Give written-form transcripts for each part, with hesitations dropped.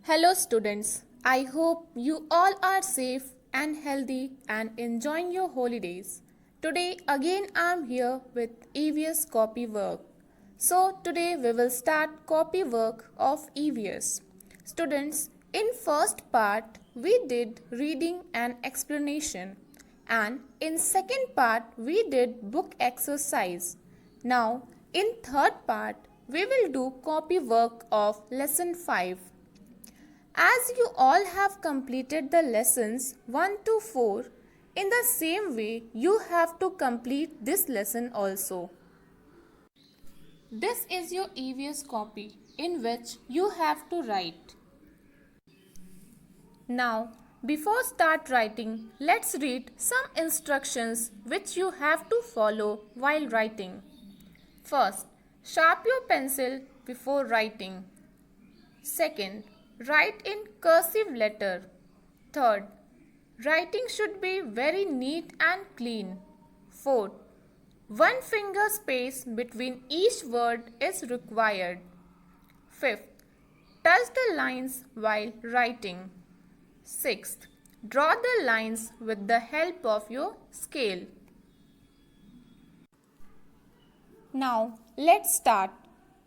Hello students, I hope you all are safe and healthy and enjoying your holidays. Today again I am here with EVS copy work. So today we will start copy work of EVS. Students, in first part we did reading and explanation, and in second part we did book exercise. Now in third part we will do copy work of lesson 5. As you all have completed the lessons 1 to 4, in the same way you have to complete this lesson also. This is your EVS copy in which you have to write. Now, before start writing, let's read some instructions which you have to follow while writing. First, sharpen your pencil before writing. Second, write in cursive letter. Third, writing should be very neat and clean. Fourth, one finger space between each word is required. Fifth, touch the lines while writing. Sixth, draw the lines with the help of your scale. Now, let's start.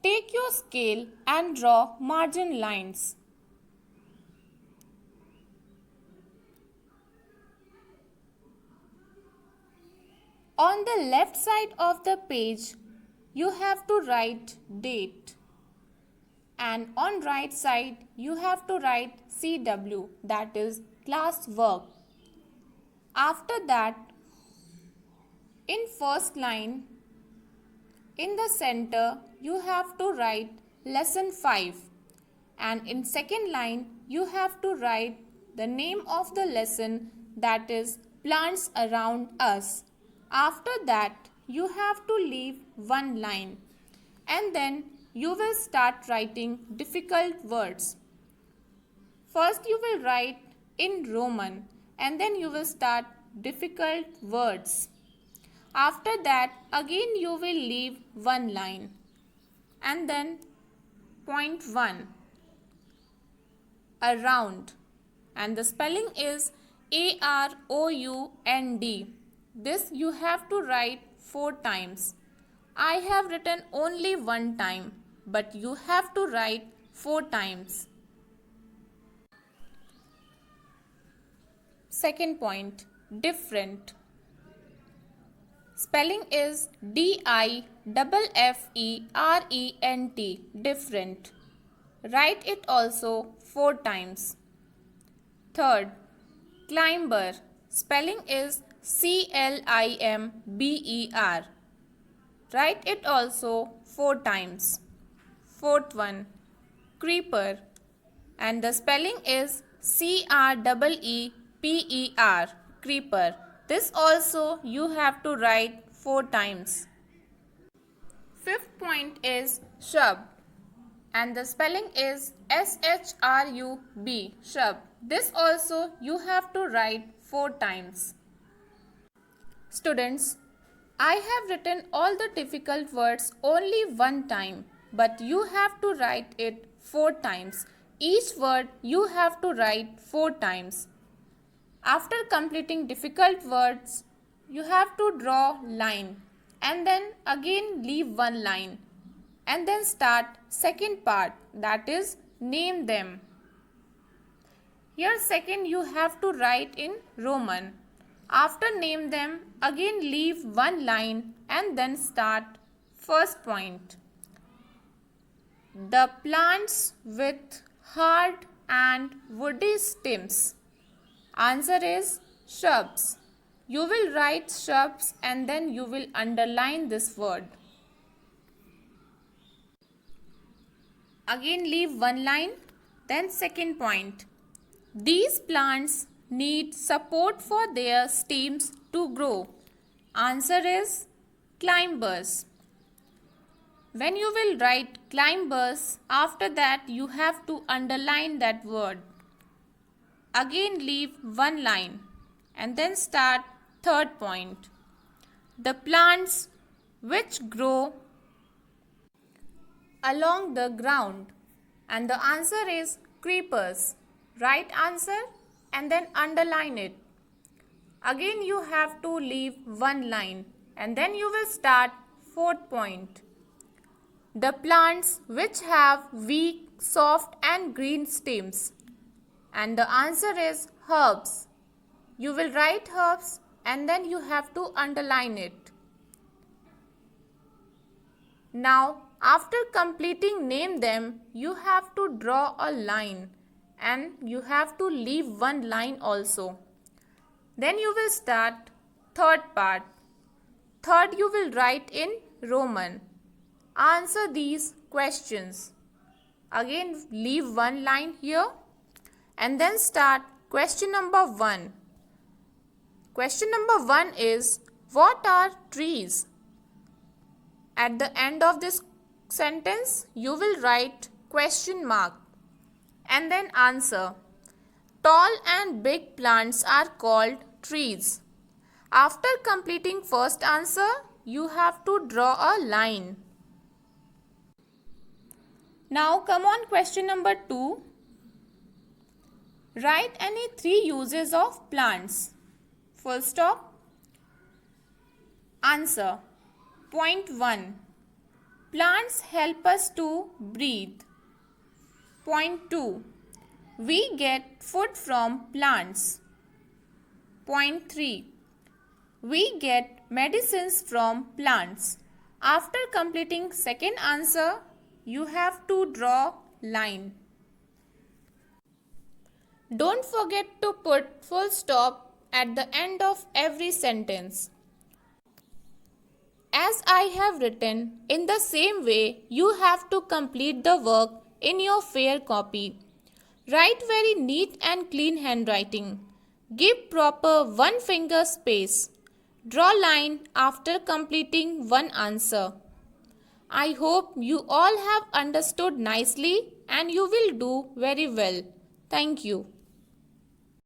Take your scale and draw margin lines. On the left side of the page, you have to write date. And on right side, you have to write CW, that is class work. After that, in first line, in the center, you have to write lesson 5. And in second line, you have to write the name of the lesson, that is plants around us. After that, you have to leave one line. And then you will start writing difficult words. First you will write in Roman and then you will start difficult words. After that, again you will leave one line. And then point 1, around, and the spelling is AROUND. This you have to write 4 times. I have written only one time, but you have to write 4 times. Second point, different. Spelling is DIFFERENT, different. Write it also 4 times. Third, climber. Spelling is CLIMBER. Write it also 4 times. Fourth one, creeper. And the spelling is CREEPER, creeper. This also you have to write 4 times. Fifth point is shrub. And the spelling is SHRUB, shrub. This also you have to write 4 times. Students, I have written all the difficult words only one time, but you have to write it 4 times. Each word you have to write 4 times. After completing difficult words, you have to draw line and then again leave one line and then start second part, that is name them. Here second you have to write in Roman. After name them, again leave one line and then start first point. The plants with hard and woody stems. Answer is shrubs. You will write shrubs and then you will underline this word. Again leave one line, then second point. These plants need support for their stems to grow. Answer is climbers. When you will write climbers, after that you have to underline that word. Again leave one line and then start third point. The plants which grow along the ground. And the answer is creepers. Right answer and then underline it. Again you have to leave one line and then you will start fourth point. The plants which have weak, soft and green stems. And the answer is herbs. You will write herbs and then you have to underline it. Now, after completing name them, you have to draw a line and you have to leave one line also. Then you will start third part. Third you will write in Roman. Answer these questions. Again leave one line here and then start question number 1. Question number 1 is, what are trees? At the end of this sentence, you will write question mark and then answer. Tall and big plants are called trees. After completing first answer, you have to draw a line. Now come on question number 2. Write any 3 uses of plants. Full stop. Answer. Point 1. Plants help us to breathe. Point 2. We get food from plants. Point 3. We get medicines from plants. After completing second answer, you have to draw line. Don't forget to put full stop at the end of every sentence. As I have written, in the same way, you have to complete the work in your fair copy. Write very neat and clean handwriting. Give proper one finger space. Draw line after completing one answer. I hope you all have understood nicely and you will do very well. Thank you.